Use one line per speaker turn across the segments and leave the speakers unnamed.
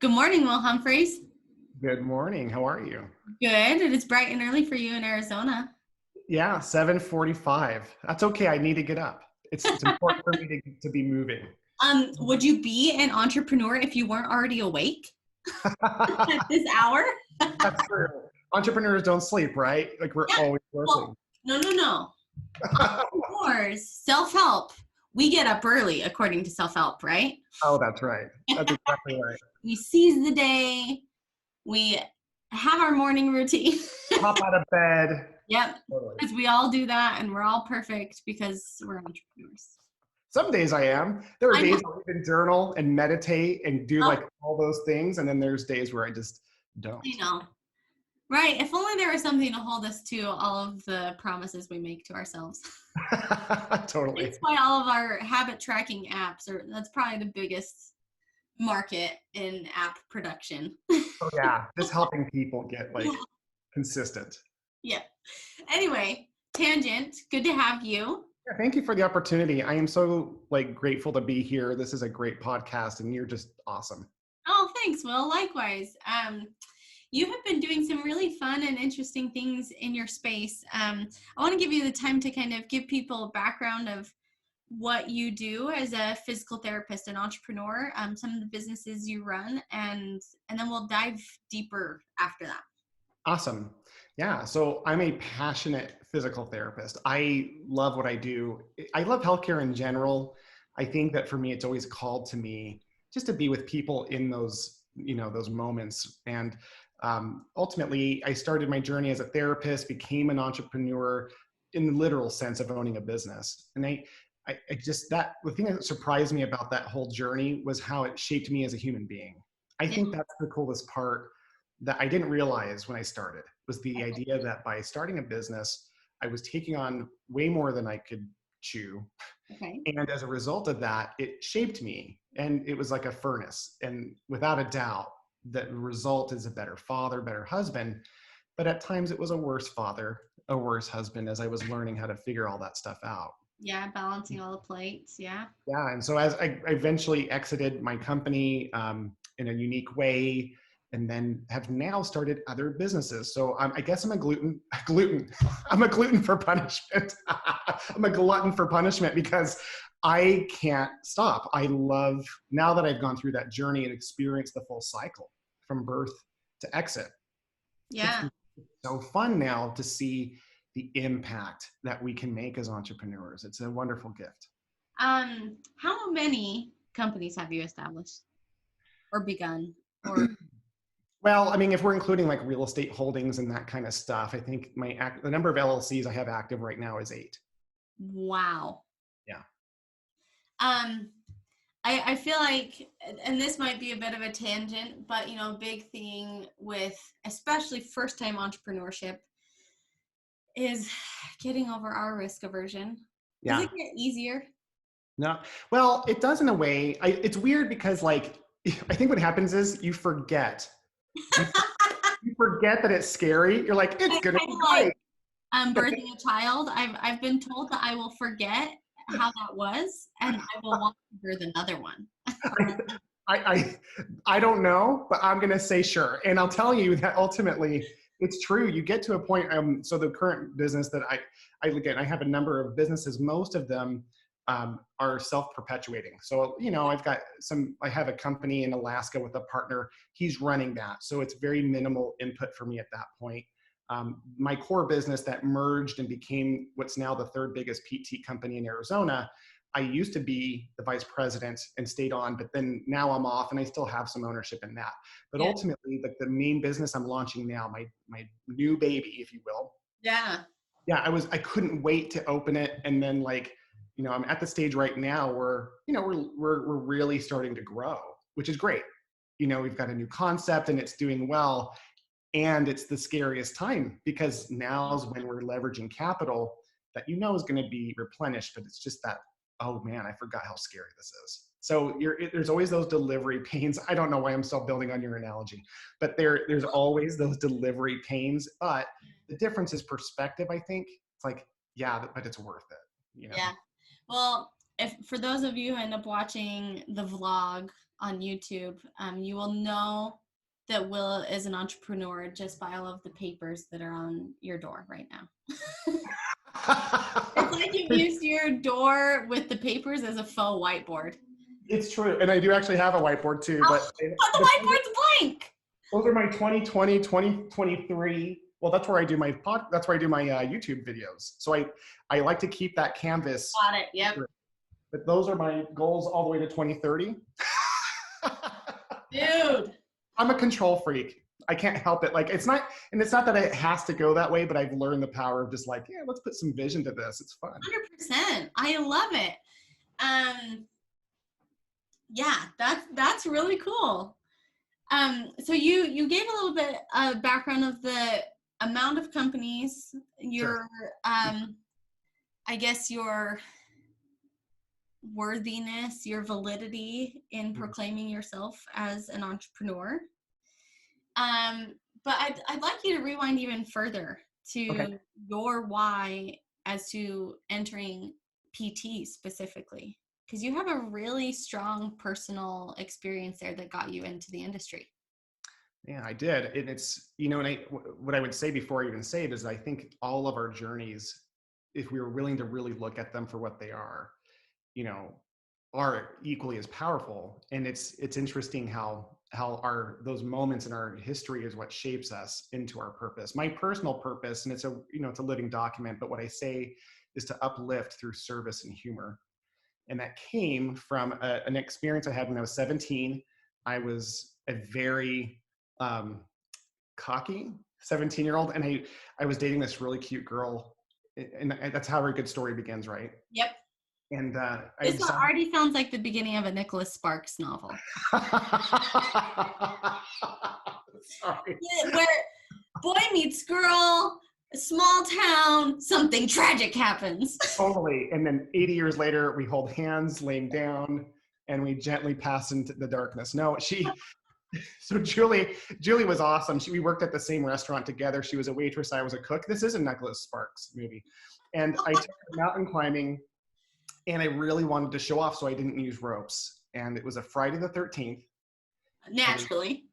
Good morning, Will Humphreys.
Good morning. How are you?
Good. It is bright and early for you in Arizona.
Yeah, 7:45. That's okay. I need to get up. It's important for me to be moving.
Would you be an entrepreneur if you weren't already awake at this hour?
That's true. Entrepreneurs don't sleep, right? Like we're
Yeah.
always working.
Well, no. Entrepreneurs, self-help. We get up early, according to self-help, right?
Oh, that's right. That's exactly right.
We seize the day. We have our morning routine.
Hop out of bed.
Yep.
Totally.
Because we all do that and we're all perfect because we're entrepreneurs.
Some days I am. There are
I
days
know.
I'll even journal and meditate and do
Oh,
like all those things. And then there's days where I just
I
don't.
know. Right. If only there was something to hold us to all of the promises we make to ourselves.
Totally.
That's why all of our habit tracking apps that's probably the biggest market in app production.
Oh yeah. Just helping people get
Yeah.
like consistent.
Yeah. Anyway, tangent. Good to have you.
Yeah, thank you for the opportunity. I am so grateful to be here. This is a great podcast and you're just awesome.
Oh, thanks, Will. Likewise. You have been doing some really fun and interesting things in your space. I want to give you the time to kind of give people a background of what you do as a physical therapist and entrepreneur, some of the businesses you run, and then we'll dive deeper after that.
Awesome. Yeah. So I'm a passionate physical therapist. I love what I do. I love healthcare in general. I think that for me, it's always called to me just to be with people in those, those moments. And ultimately, I started my journey as a therapist, became an entrepreneur in the literal sense of owning a business. And I just, the thing that surprised me about that whole journey was how it shaped me as a human being. I
Yeah.
think that's the coolest part that I didn't realize when I started was the idea that by starting a business, I was taking on way more than I could chew.
Okay.
And as a result of that, it shaped me and it was like a furnace. And without a doubt, the result is a better father, better husband. But at times it was a worse father, a worse husband as I was learning how to figure all that stuff out.
Yeah, balancing all the plates. Yeah.
Yeah. And so as I eventually exited my company in a unique way, and then have now started other businesses. So I guess I'm a glutton. I'm a glutton for punishment. I'm a glutton for punishment because I can't stop. I love, now that I've gone through that journey and experienced the full cycle from birth to exit, it's
Yeah.
so fun now to see the impact that we can make as entrepreneurs. It's a wonderful gift.
How many companies have you established or begun? Or
Well, I mean, if we're including like real estate holdings and that kind of stuff, I think the number of LLCs I have active right now is 8.
wow.
Yeah.
Um, I feel like, and this might be a bit of a tangent, but a big thing with especially first time entrepreneurship is getting over our risk aversion. Does
Yeah.
it get easier?
No. Well, it does in a way. It's weird because I think what happens is you forget. You, you forget that it's scary. You're like, it's
It's
gonna
kind
be
of like
great.
birthing a child. I've been told that I will forget how that was, and I will want to birth another one.
I don't know, but I'm gonna say sure. And I'll tell you that ultimately it's true. You get to a point. So the current business that I have a number of businesses. Most of them are self-perpetuating. So I have a company in Alaska with a partner. He's running that, so it's very minimal input for me at that point. My core business that merged and became what's now the third biggest PT company in Arizona. I used to be the vice president and stayed on, but then now I'm off and I still have some ownership in that. But
Yeah.
ultimately, the main business I'm launching now, my new baby, if you will.
Yeah.
Yeah, I couldn't wait to open it. And then I'm at the stage right now where, we're really starting to grow, which is great. We've got a new concept and it's doing well. And it's the scariest time because now is when we're leveraging capital that is going to be replenished, but it's just that, oh man, I forgot how scary this is. So there's always those delivery pains. I don't know why I'm still building on your analogy, but there's always those delivery pains. But the difference is perspective, I think. It's like, yeah, but it's worth it.
Yeah. Well, if for those of you who end up watching the vlog on YouTube, you will know that Will is an entrepreneur just by all of the papers that are on your door right now. It's like you've used your door with the papers as a faux whiteboard.
It's true. And I do actually have a whiteboard too,
Oh, but the whiteboard's blank.
those are my 2020, 2023. Well, that's where I do my that's where I do my YouTube videos. So I like to keep that canvas.
Got it. Yep.
But those are my goals all the way to 2030.
Dude.
I'm a control freak. I can't help it. Like it's not that it has to go that way, but I've learned the power of just like, yeah, let's put some vision to this. It's fun.
100%. I love it. Yeah, that's really cool. So you gave a little bit of background of the amount of companies, your
Sure.
I guess your worthiness, your validity in proclaiming yourself as an entrepreneur. But I'd like you to rewind even further to your why as to entering PT specifically, because you have a really strong personal experience there that got you into the industry.
Yeah, I did. And it's, and what I would say before I even say it is I think all of our journeys, if we were willing to really look at them for what they are, are equally as powerful. And it's interesting how those moments in our history is what shapes us into our purpose. My personal purpose, and it's a living document, but what I say is to uplift through service and humor. And that came from an experience I had when I was 17. I was a very cocky 17-year-old, and I was dating this really cute girl, and that's how a good story begins, right?
Yep.
And
this already sounds like the beginning of a Nicholas Sparks novel.
Sorry.
Where boy meets girl, a small town, something tragic happens.
Totally. And then 80 years later, we hold hands, laying down, and we gently pass into the darkness. No, so Julie was awesome. We worked at the same restaurant together. She was a waitress. I was a cook. This is a Nicholas Sparks movie. And I took her mountain climbing, and I really wanted to show off, so I didn't use ropes. And it was a Friday the 13th.
Naturally.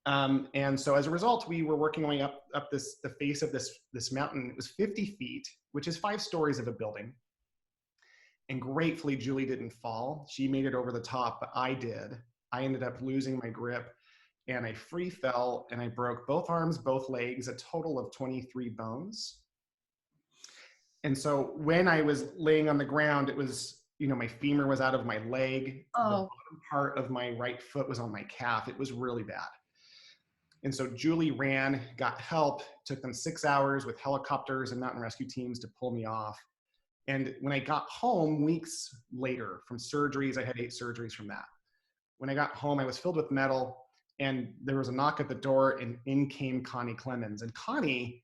And so as a result, we were working our way up the face of this mountain. It was 50 feet, which is 5 stories of a building. And gratefully, Julie didn't fall. She made it over the top, but I did. I ended up losing my grip, and I free fell, and I broke both arms, both legs, a total of 23 bones. And so when I was laying on the ground, it was, my femur was out of my leg. The bottom part of my right foot was on my calf. It was really bad. And so Julie ran, got help, took them 6 hours with helicopters and mountain rescue teams to pull me off. And when I got home weeks later from surgeries, I had 8 surgeries from that. When I got home, I was filled with metal, and there was a knock at the door, and in came Connie Clemens. And Connie,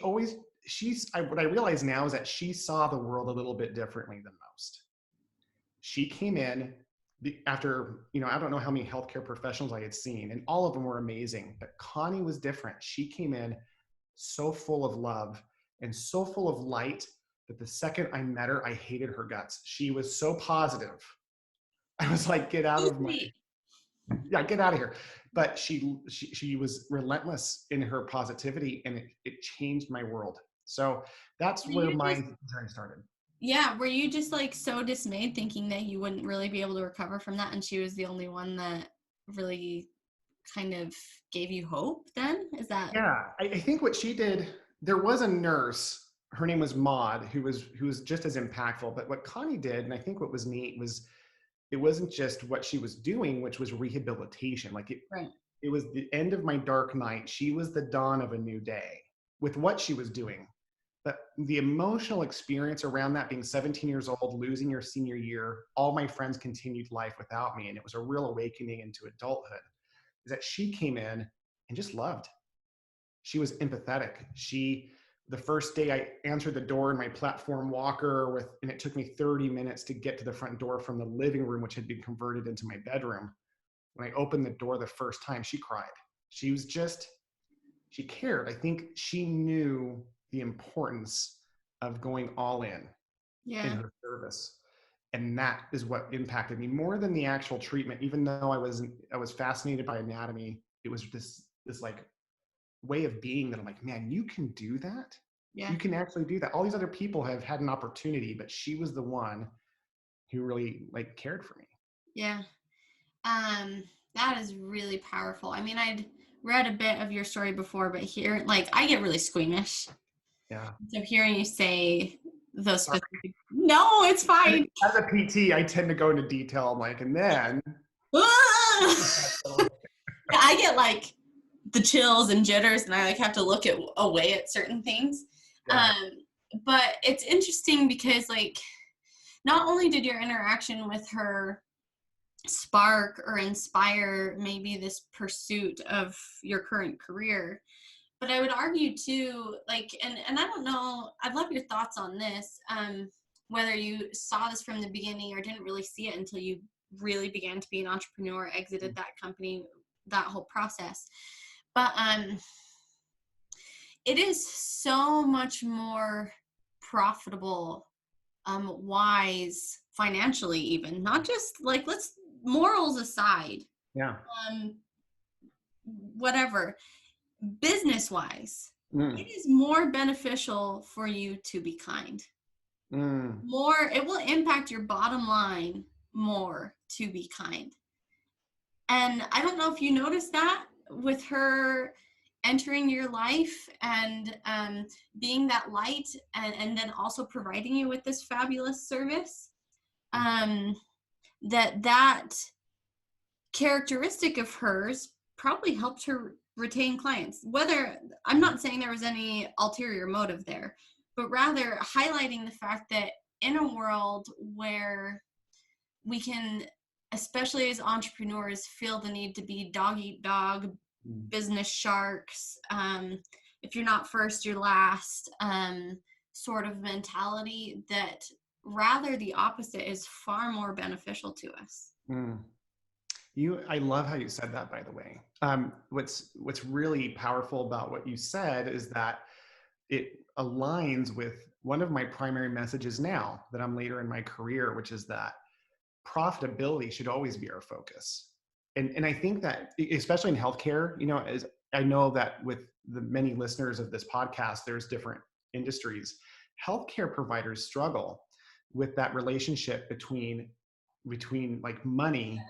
what I realize now is that she saw the world a little bit differently than most. She came in after, I don't know how many healthcare professionals I had seen, and all of them were amazing, but Connie was different. She came in so full of love and so full of light that the second I met her, I hated her guts. She was so positive. I was like, get out of here. But she was relentless in her positivity, and it changed my world. So that's where my journey started.
Yeah. Were you just like so dismayed thinking that you wouldn't really be able to recover from that, and she was the only one that really kind of gave you hope then? Is that?
Yeah, I think what she did, there was a nurse, her name was Maud, who was just as impactful. But what Connie did, and I think what was neat, was it wasn't just what she was doing, which was rehabilitation. Like it was the end of my dark night. She was the dawn of a new day with what she was doing. But the emotional experience around that, being 17 years old, losing your senior year, all my friends continued life without me, and it was a real awakening into adulthood, is that she came in and just loved. She was empathetic. The first day I answered the door in my platform walker and it took me 30 minutes to get to the front door from the living room, which had been converted into my bedroom. When I opened the door the first time, she cried. She cared. I think she knew the importance of going all in her service. And that is what impacted me more than the actual treatment. Even though I was fascinated by anatomy, it was this like way of being that I'm like, man, you can do that.
Yeah.
You can actually do that. All these other people have had an opportunity, but she was the one who really like cared for me.
Yeah. That is really powerful. I mean, I'd read a bit of your story before, but here, like, I get really squeamish.
Yeah.
So hearing you say those
Sorry.
specific, no, it's fine.
As a PT, I tend to go into detail. I'm like, and then
I get like the chills and jitters, and I like have to look away at certain things.
yeah.
But it's interesting because like not only did your interaction with her spark or inspire maybe this pursuit of your current career, but I would argue too, like, and I don't know, I'd love your thoughts on this, whether you saw this from the beginning or didn't really see it until you really began to be an entrepreneur, exited that company, that whole process. But it is so much more profitable, wise, financially even, not just like, let's morals aside,
Yeah.
whatever, business wise, it is more beneficial for you to be kind. More, it will impact your bottom line more to be kind. And I don't know if you noticed that with her entering your life and being that light, and then also providing you with this fabulous service, that characteristic of hers probably helped her retain clients. Whether, I'm not saying there was any ulterior motive there, but rather highlighting the fact that in a world where we can, especially as entrepreneurs, feel the need to be dog eat dog, business sharks, if you're not first, you're last, sort of mentality, that rather the opposite is far more beneficial to us.
I love how you said that, by the way. What's really powerful about what you said is that it aligns with one of my primary messages now that I'm later in my career, which is that profitability should always be our focus. And I think that, especially in healthcare, as I know that with the many listeners of this podcast, there's different industries. Healthcare providers struggle with that relationship between like money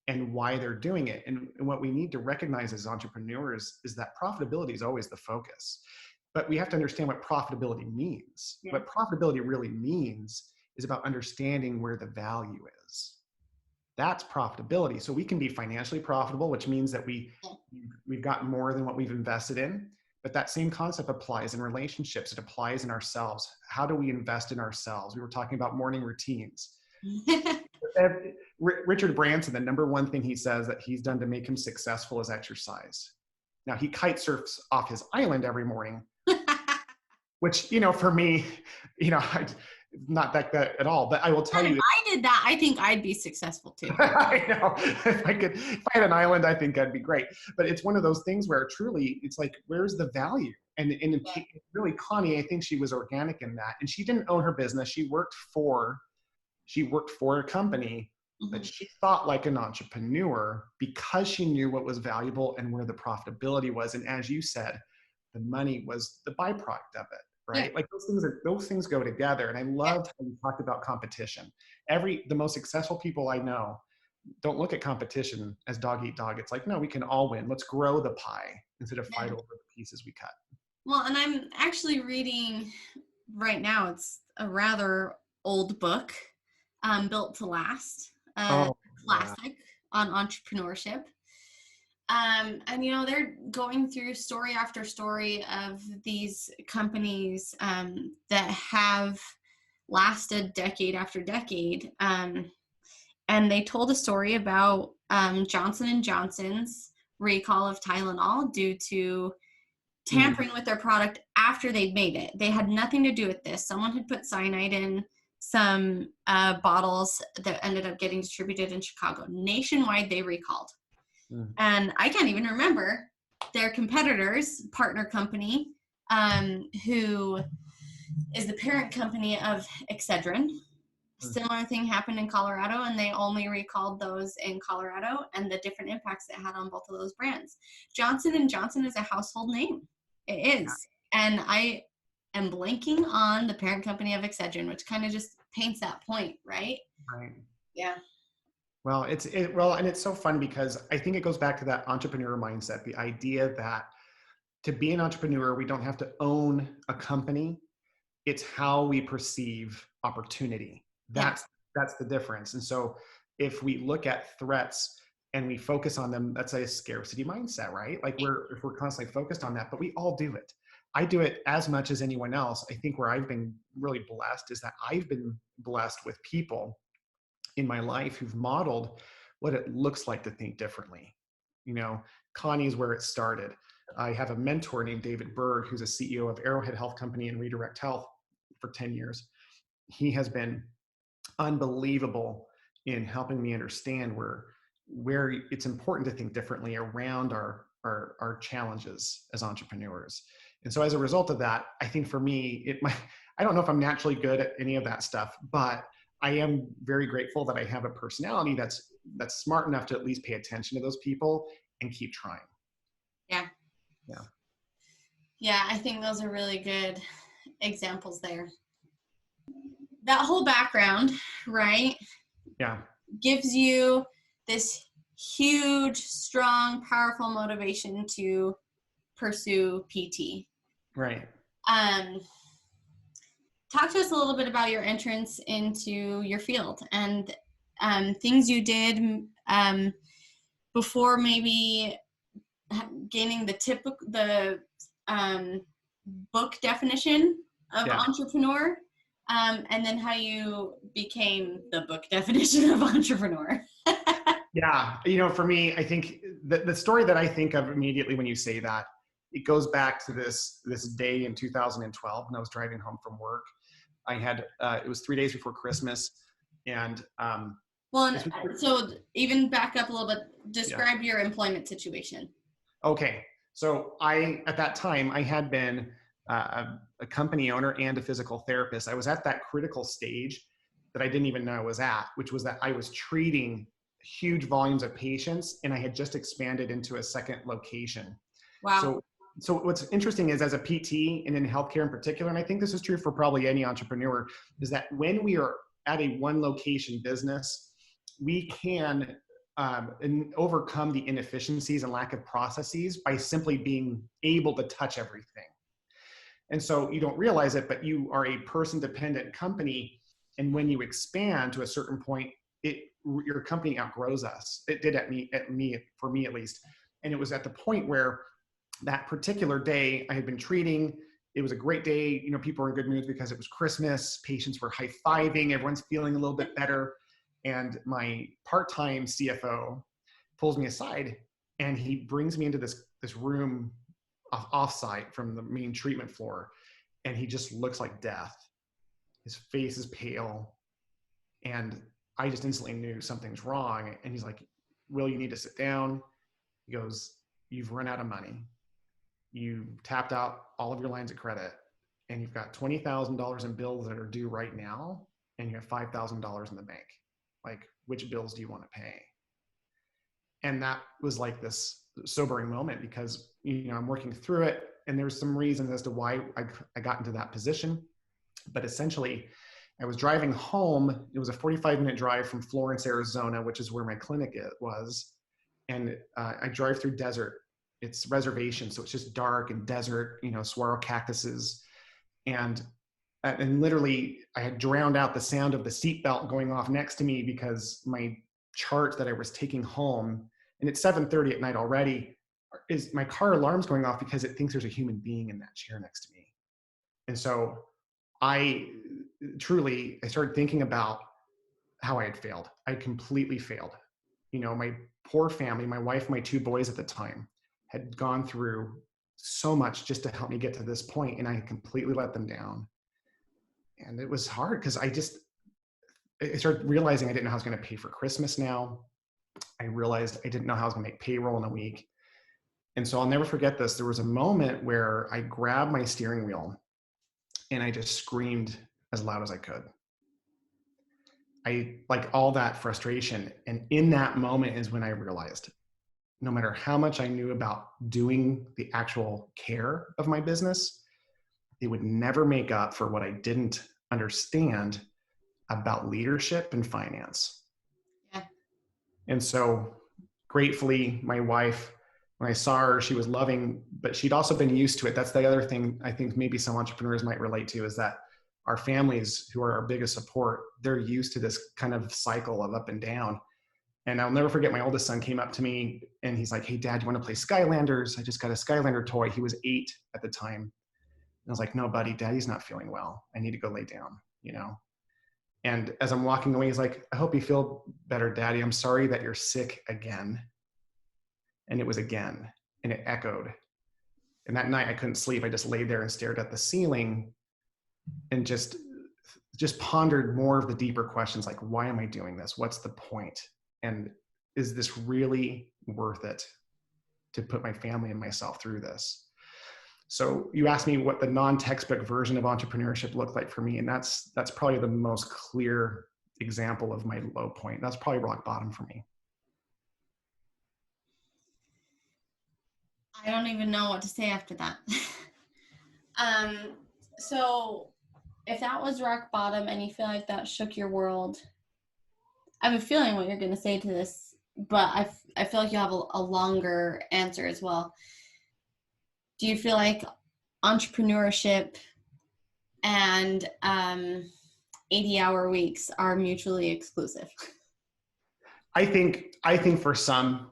and why they're doing it. And what we need to recognize as entrepreneurs is that profitability is always the focus. But we have to understand what profitability means. Yeah. What profitability really means is about understanding where the value is. That's profitability. So we can be financially profitable, which means that we've gotten more than what we've invested in. But that same concept applies in relationships. It applies in ourselves. How do we invest in ourselves? We were talking about morning routines. Richard Branson, the number one thing he says that he's done to make him successful is exercise. Now, he kite surfs off his island every morning, which, for me, not that at all. But I will tell you,
if I did that, I think I'd be successful too.
I know. If I had an island, I think that'd be great. But it's one of those things where truly, it's like, where's the value? And really, Connie, I think she was organic in that. And she didn't own her business. She worked for a company, but she thought like an entrepreneur because she knew what was valuable and where the profitability was. And as you said, the money was the byproduct of it, right? Yeah. Like those things go together. And I loved how you talked about competition. The most successful people I know don't look at competition as dog eat dog. It's like, no, we can all win. Let's grow the pie instead of fight over the pieces we cut. Well,
and I'm actually reading right now, it's a rather old book, Built to Last, classic on entrepreneurship. And they're going through story after story of these companies that have lasted decade after decade. And they told a story about Johnson & Johnson's recall of Tylenol due to tampering with their product after they'd made it. They had nothing to do with this. Someone had put cyanide in some bottles that ended up getting distributed in Chicago. Nationwide, they recalled. And I can't even remember their competitors, partner company, who is the parent company of Excedrin, similar thing happened in Colorado, and they only recalled those in Colorado, and the different impacts it had on both of those brands. Johnson and Johnson is a household name. It is. And I am blanking on the parent company of Excedrin, which kind of just paints that point, right?
Right.
Yeah.
Well, and it's so fun because I think it goes back to that entrepreneur mindset, the idea that to be an entrepreneur, we don't have to own a company. It's how we perceive opportunity.
Yeah.
That's the difference. And so if we look at threats and we focus on them, that's a scarcity mindset, right? Like if we're constantly focused on that, but we all do it. I do it as much as anyone else. I think where I've been really blessed is that I've been blessed with people in my life who've modeled what it looks like to think differently. You know, Connie is where it started. I have a mentor named David Berg, who's a CEO of Arrowhead Health Company and Redirect Health for 10 years. He has been unbelievable in helping me understand where it's important to think differently around our challenges as entrepreneurs. And so as a result of that, I think for me, I don't know if I'm naturally good at any of that stuff, but I am very grateful that I have a personality that's smart enough to at least pay attention to those people and keep trying.
Yeah.
Yeah.
Yeah, I think those are really good examples there. That whole background, right?
Yeah.
Gives you this huge, strong, powerful motivation to pursue PT.
Right.
Talk to us a little bit about your entrance into your field and things you did before maybe gaining the book definition of entrepreneur, and then how you became the book definition of entrepreneur.
Yeah, for me, I think the story that I think of immediately when you say that, it goes back to this day in 2012 when I was driving home from work. I had it was 3 days before Christmas, and
so even back up a little bit. Describe your employment situation.
Okay, so at that time I had been a company owner and a physical therapist. I was at that critical stage that I didn't even know I was at, which was that I was treating huge volumes of patients, and I had just expanded into a second location.
Wow.
So what's interesting is, as a PT and in healthcare in particular, and I think this is true for probably any entrepreneur, is that when we are at a one location business, we can overcome the inefficiencies and lack of processes by simply being able to touch everything. And so you don't realize it, but you are a person dependent company. And when you expand to a certain point, your company outgrows us. It did for me at least. And it was at the point where that particular day I had been treating. It was a great day. People were in good moods because it was Christmas. Patients were high-fiving. Everyone's feeling a little bit better. And my part-time CFO pulls me aside and he brings me into this room off-site from the main treatment floor. And he just looks like death. His face is pale. And I just instantly knew something's wrong. And he's like, "Will, you need to sit down." He goes, "You've run out of money. You tapped out all of your lines of credit, and you've got $20,000 in bills that are due right now, and you have $5,000 in the bank. Like, which bills do you want to pay?" And that was like this sobering moment because, I'm working through it, and there's some reasons as to why I got into that position. But essentially, I was driving home. It was a 45-minute drive from Florence, Arizona, which is where my clinic was. And I drive through desert. It's reservation, so it's just dark and desert, saguaro cactuses. And literally I had drowned out the sound of the seatbelt going off next to me because my chart that I was taking home, and it's 7:30 at night already, is my car alarm's going off because it thinks there's a human being in that chair next to me. And so I started thinking about how I had failed. I completely failed. My poor family, my wife, my two boys at the time, had gone through so much just to help me get to this point, and I had completely let them down. And it was hard because I started realizing I didn't know how I was going to pay for Christmas now. I realized I didn't know how I was going to make payroll in a week. And so I'll never forget this. There was a moment where I grabbed my steering wheel and I just screamed as loud as I could. I like all that frustration. And in that moment is when I realized no matter how much I knew about doing the actual care of my business, it would never make up for what I didn't understand about leadership and finance.
Yeah.
And so gratefully, my wife, when I saw her, she was loving, but she'd also been used to it. That's the other thing I think maybe some entrepreneurs might relate to, is that our families, who are our biggest support, they're used to this kind of cycle of up and down. And I'll never forget, my oldest son came up to me and he's like, "Hey, Dad, you want to play Skylanders? I just got a Skylander toy." He was 8 at the time. And I was like, "No, buddy, Daddy's not feeling well. I need to go lay down, you know?" And as I'm walking away, he's like, "I hope you feel better, Daddy. I'm sorry that you're sick again." And it was again, and it echoed. And that night I couldn't sleep. I just laid there and stared at the ceiling and just pondered more of the deeper questions, like, why am I doing this? What's the point? And is this really worth it to put my family and myself through this? So you asked me what the non-textbook version of entrepreneurship looked like for me. And that's probably the most clear example of my low point. That's probably rock bottom for me.
I don't even know what to say after that. um, so if that was rock bottom and you feel like that shook your world, I have a feeling what you're going to say to this, but I feel like you have a longer answer as well. Do you feel like entrepreneurship and 80-hour weeks are mutually exclusive?
I think for some,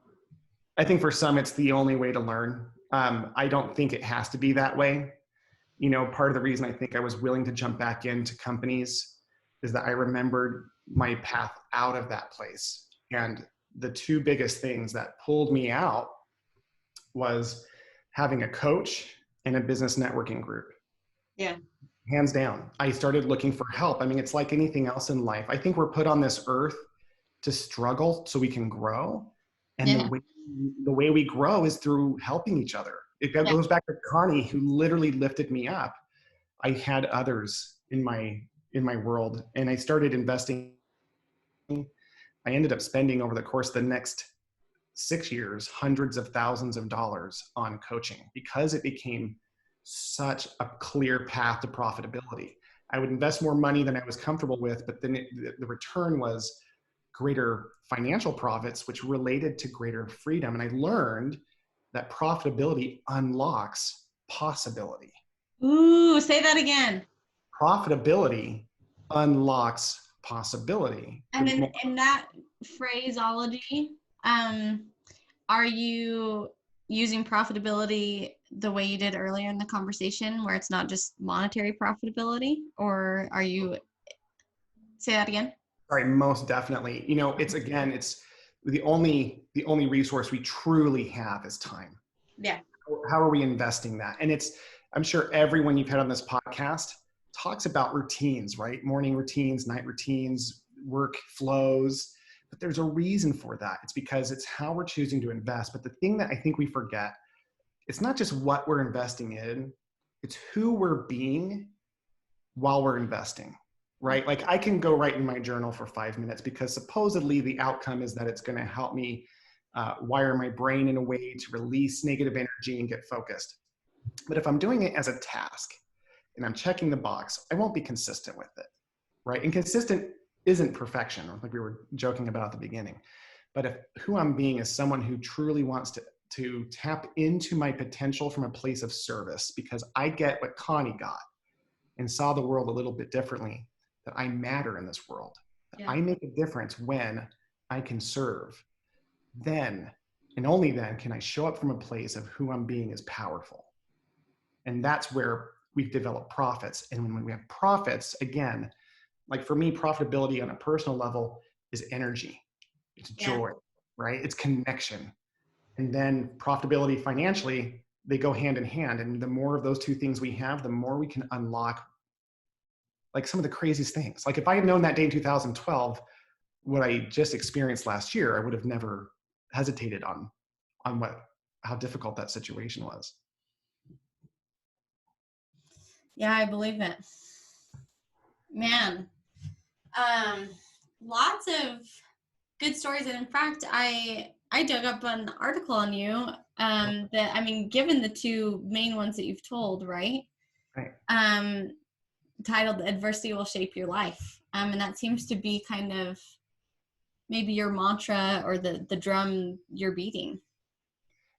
it's the only way to learn. I don't think it has to be that way. You know, part of the reason I think I was willing to jump back into companies is that I remembered my path out of that place. And the two biggest things that pulled me out was having a coach and a business networking group.
Yeah.
Hands down. I started looking for help. I mean, it's like anything else in life. I think we're put on this earth to struggle so we can grow. And
Yeah.
the way we grow is through helping each other. It goes back to Connie, who literally lifted me up. I had others in my world, and I started investing. I ended up spending over the course of the next 6 years hundreds of thousands of dollars on coaching because it became such a clear path to profitability. I would invest more money than I was comfortable with, but then the return was greater financial profits, which related to greater freedom. And I learned that profitability unlocks possibility.
Ooh, say that again.
Profitability unlocks possibility.
And in that phraseology, um, are you using profitability the way you did earlier in the conversation, where it's not just monetary profitability, or are you, say that again?
Sorry, most definitely. You know, it's the only resource we truly have is time.
Yeah.
How are we investing that? And I'm sure everyone you've had on this podcast talks about routines, right? Morning routines, night routines, work flows. But there's a reason for that. It's because it's how we're choosing to invest. But the thing that I think we forget, it's not just what we're investing in, it's who we're being while we're investing, right? Like I can go write in my journal for 5 minutes because supposedly the outcome is that it's going to help me wire my brain in a way to release negative energy and get focused. But if I'm doing it as a task and I'm checking the box, I won't be consistent with it, right? And consistent isn't perfection, like we were joking about at the beginning. But if who I'm being is someone who truly wants to tap into my potential from a place of service, because I get what Connie got and saw the world a little bit differently, that I matter in this world, that I make a difference when I can serve, then and only then can I show up from a place of who I'm being is powerful. And that's where we've developed profits. And when we have profits, again, like for me, profitability on a personal level is energy, it's joy, right? It's connection. And then profitability financially, they go hand in hand. And the more of those two things we have, the more we can unlock like some of the craziest things. Like if I had known that day in 2012, what I just experienced last year, I would have never hesitated on how difficult that situation was.
Yeah, I believe it. Man. lots of good stories. And in fact, I dug up an article on you that, I mean, given the two main ones that you've told, right?
Right.
Titled "Adversity Will Shape Your Life," and that seems to be kind of maybe your mantra or the drum you're beating.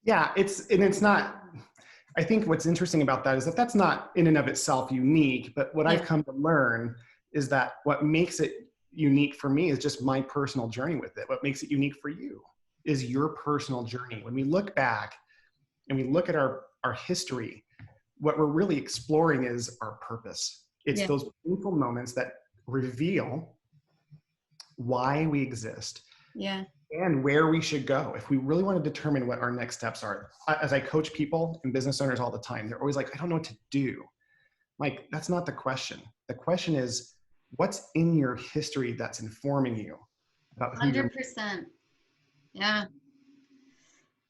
Yeah, it's not, I think what's interesting about that is that that's not in and of itself unique, but what I've come to learn is that what makes it unique for me is just my personal journey with it. What makes it unique for you is your personal journey. When we look back and we look at our history, what we're really exploring is our purpose. It's those painful moments that reveal why we exist.
Yeah.
And where we should go if we really want to determine what our next steps are. As I coach people and business owners all the time, they're always like, I don't know what to do. Like, that's not the question. The question is, what's in your history that's informing you about who you're?
100%. Yeah.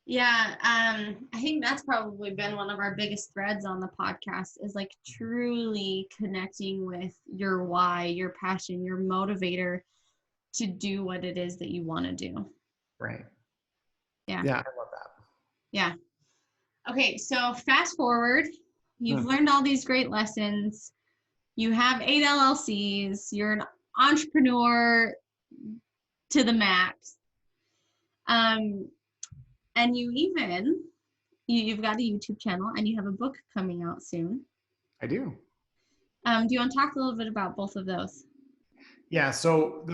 Yeah. I think that's probably been one of our biggest threads on the podcast is like truly connecting with your why, your passion, your motivator to do what it is that you want to do.
Right.
Yeah.
Yeah, I love that.
Yeah. Okay, so fast forward, you've learned all these great lessons. You have 8 LLCs. You're an entrepreneur to the max. And you've got a YouTube channel and you have a book coming out soon.
I do.
Do you want to talk a little bit about both of those?
Yeah. So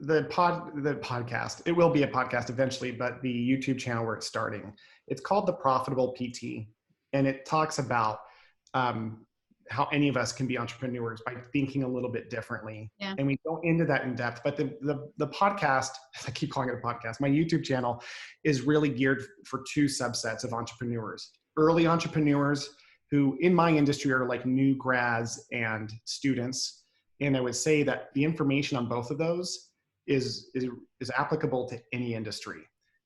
the podcast, it will be a podcast eventually, but the YouTube channel where it's starting, it's called The Profitable PT, and it talks about how any of us can be entrepreneurs by thinking a little bit differently. Yeah. And we go into that in depth. But the podcast, I keep calling it a podcast, my YouTube channel is really geared for two subsets of entrepreneurs: early entrepreneurs who in my industry are like new grads and students. And I would say that the information on both of those is applicable to any industry.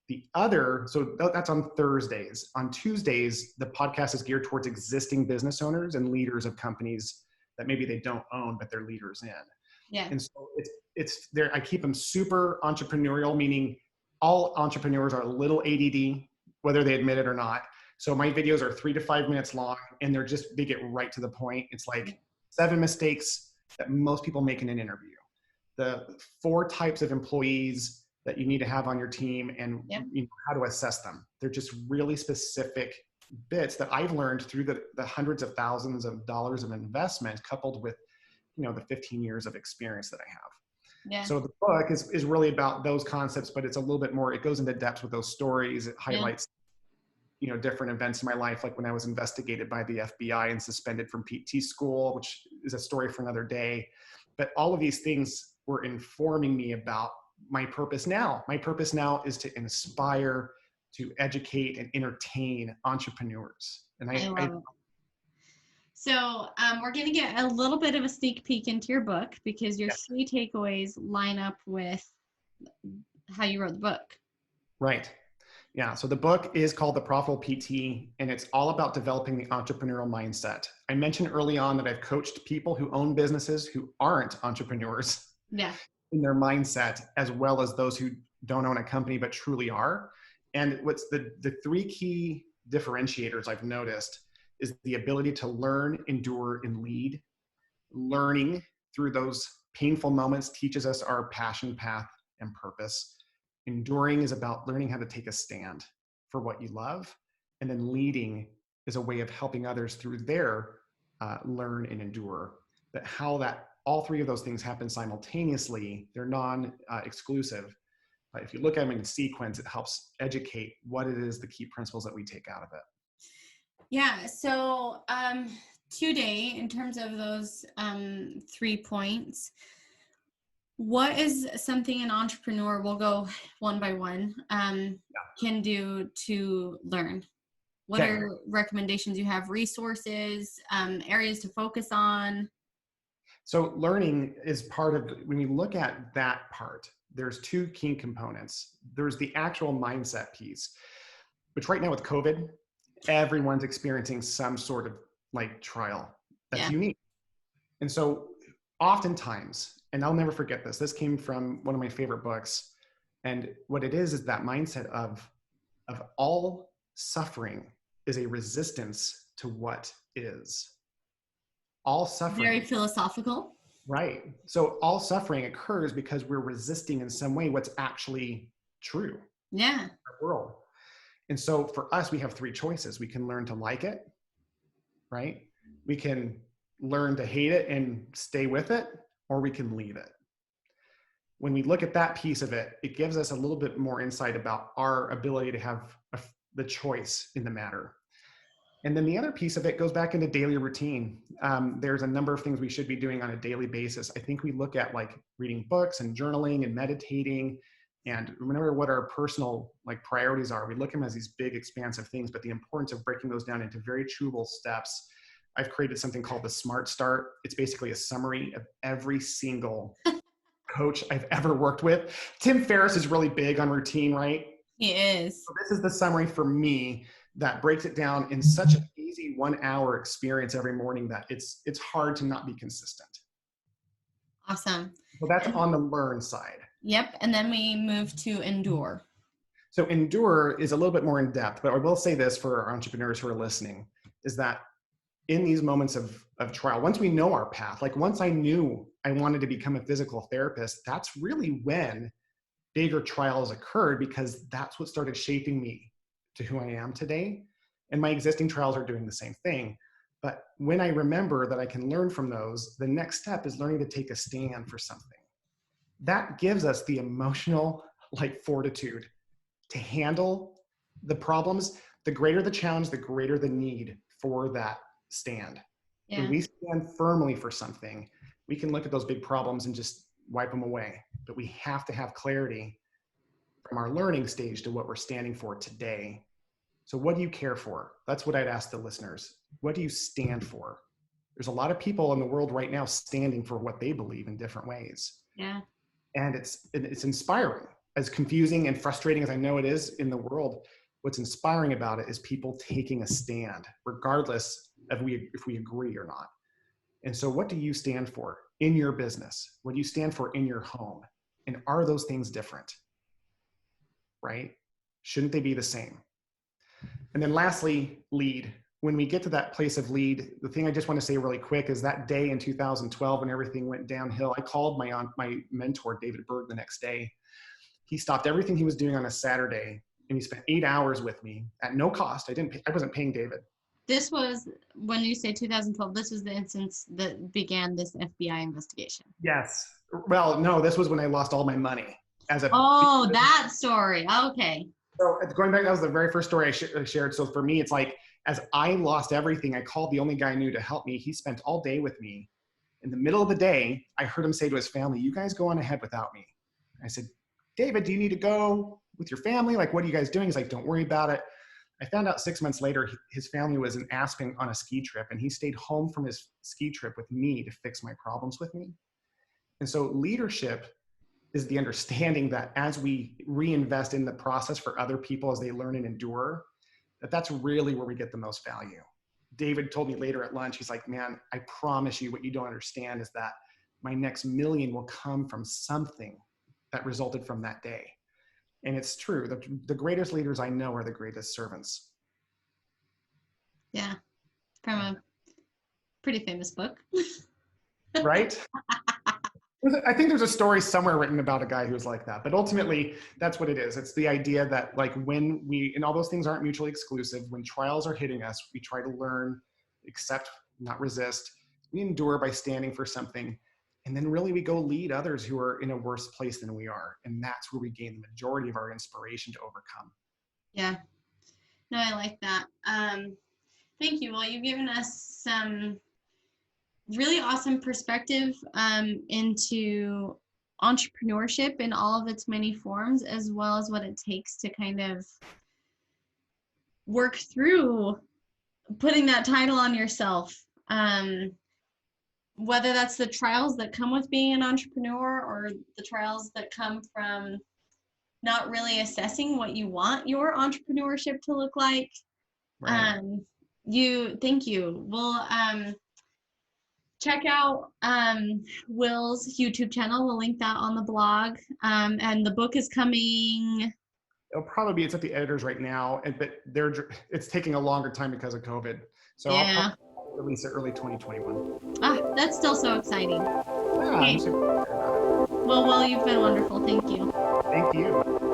The other, so that's on Thursdays. On Tuesdays, the podcast is geared towards existing business owners and leaders of companies that maybe they don't own, but they're leaders in. Yeah. And so it's there. I keep them super entrepreneurial, meaning all entrepreneurs are a little ADD, whether they admit it or not. So my videos are 3 to 5 minutes long, and they get right to the point. It's like 7 mistakes that most people make in an interview, the 4 types of employees that you need to have on your team, and you know, how to assess them. They're just really specific bits that I've learned through the hundreds of thousands of dollars of investment, coupled with, you know, the 15 years of experience that I have. Yeah. So the book is really about those concepts, but it's a little bit more, it goes into depth with those stories. It highlights, you know, different events in my life, like when I was investigated by the FBI and suspended from PT school, which is a story for another day. But all of these things were informing me about my purpose now. My purpose now is to inspire, to educate, and entertain entrepreneurs. And I love it.
So we're going to get a little bit of a sneak peek into your book, because your 3 takeaways line up with how you wrote the book.
Right. Yeah. So the book is called The Profitable PT, and it's all about developing the entrepreneurial mindset. I mentioned early on that I've coached people who own businesses who aren't entrepreneurs. Yeah. In their mindset, as well as those who don't own a company but truly are. And what's the 3 key differentiators I've noticed is the ability to learn, endure, and lead. Learning through those painful moments teaches us our passion, path, and purpose. Enduring is about learning how to take a stand for what you love. And then leading is a way of helping others through their learn and endure. But how that all 3 of those things happen simultaneously, they're non-exclusive. But if you look at them in sequence, it helps educate what it is, the key principles that we take out of it.
Yeah. So today, in terms of those 3 points, what is something an entrepreneur, will go one by one, can do to learn? What are recommendations you have, resources, areas to focus on?
So learning is part of, when you look at that part, there's 2 key components. There's the actual mindset piece, which right now with COVID, everyone's experiencing some sort of like trial that's unique. And so oftentimes, And I'll never forget this. This came from one of my favorite books. And what it is that mindset of all suffering is a resistance to what is. All
Very
suffering.
philosophical.
Right. So all suffering occurs because we're resisting in some way what's actually true.
Yeah.
In our world. And so for us, we have three choices. We can learn to like it, right? We can learn to hate it and stay with it, or we can leave it. When we look at that piece of it, it gives us a little bit more insight about our ability to have the choice in the matter. And then the other piece of it goes back into daily routine. There's a number of things we should be doing on a daily basis. I think we look at like reading books and journaling and meditating, and remember what our personal like priorities are. We look at them as these big, expansive things, but the importance of breaking those down into very chewable steps. I've created something called the Smart Start. It's basically a summary of every single coach I've ever worked with. Tim Ferriss is really big on routine, right?
He is.
So this is the summary for me that breaks it down in such an easy 1 hour experience every morning that it's hard to not be consistent.
Awesome.
So that's on the learn side.
Yep. And then we move to endure.
So endure is a little bit more in depth, but I will say this for our entrepreneurs who are listening, is that in these moments of trial, once we know our path, like once I knew I wanted to become a physical therapist, that's really when bigger trials occurred, because that's what started shaping me to who I am today. And my existing trials are doing the same thing. But when I remember that I can learn from those, the next step is learning to take a stand for something. That gives us the emotional like fortitude to handle the problems. The greater the challenge, the greater the need for that stand.
Yeah.
When we stand firmly for something, we can look at those big problems and just wipe them away. But we have to have clarity from our learning stage to what we're standing for today. So what do you care for? That's what I'd ask the listeners. What do you stand for? There's a lot of people in the world right now standing for what they believe in different ways.
Yeah.
And it's inspiring. As confusing and frustrating as I know it is in the world, what's inspiring about it is people taking a stand, regardless of if we agree or not. And so what do you stand for in your business? What do you stand for in your home? And are those things different? Right? Shouldn't they be the same? And then lastly, lead. When we get to that place of lead, the thing I just want to say really quick is that day in 2012 when everything went downhill, I called my mentor, David Berg, the next day. He stopped everything he was doing on a Saturday and he spent 8 hours with me at no cost. I wasn't paying David.
This was, when you say 2012, this was the instance that began this FBI investigation.
Yes. Well, no, this was when I lost all my money.
Oh, that story. Okay.
So going back, that was the very first story I shared. So for me, it's like, as I lost everything, I called the only guy I knew to help me. He spent all day with me. In the middle of the day, I heard him say to his family, "You guys go on ahead without me." I said, "David, do you need to go with your family? Like, what are you guys doing?" He's like, "Don't worry about it." I found out 6 months later, his family was in Aspen on a ski trip, and he stayed home from his ski trip with me to fix my problems with me. And so leadership is the understanding that as we reinvest in the process for other people as they learn and endure, that's really where we get the most value. David told me later at lunch, he's like, "Man, I promise you what you don't understand is that my next million will come from something that resulted from that day." And it's true. The greatest leaders I know are the greatest servants.
Yeah. From a pretty famous book.
Right? I think there's a story somewhere written about a guy who was like that, but ultimately that's what it is. It's the idea that like when and all those things aren't mutually exclusive, when trials are hitting us, we try to learn, accept, not resist. We endure by standing for something. And then really we go lead others who are in a worse place than we are. And that's where we gain the majority of our inspiration to overcome.
Yeah. No, I like that. Thank you. Well, you've given us some really awesome perspective into entrepreneurship in all of its many forms, as well as what it takes to kind of work through putting that title on yourself. Whether that's the trials that come with being an entrepreneur or the trials that come from not really assessing what you want your entrepreneurship to look like.
Right.
Thank you. Well, check out Will's YouTube channel. We'll link that on the blog. And the book is coming.
It'll probably be, it's at the editors right now, but it's taking a longer time because of COVID. So
Yeah.
I'll probably release it early 2021.
That's still so exciting.
Yeah,
Okay.
I'm super excited about it.
Well, Will, you've been wonderful. Thank you.
Thank you.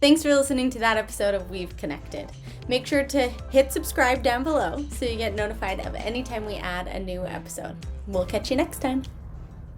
Thanks for listening to that episode of We've Connected. Make sure to hit subscribe down below so you get notified of any time we add a new episode. We'll catch you next time.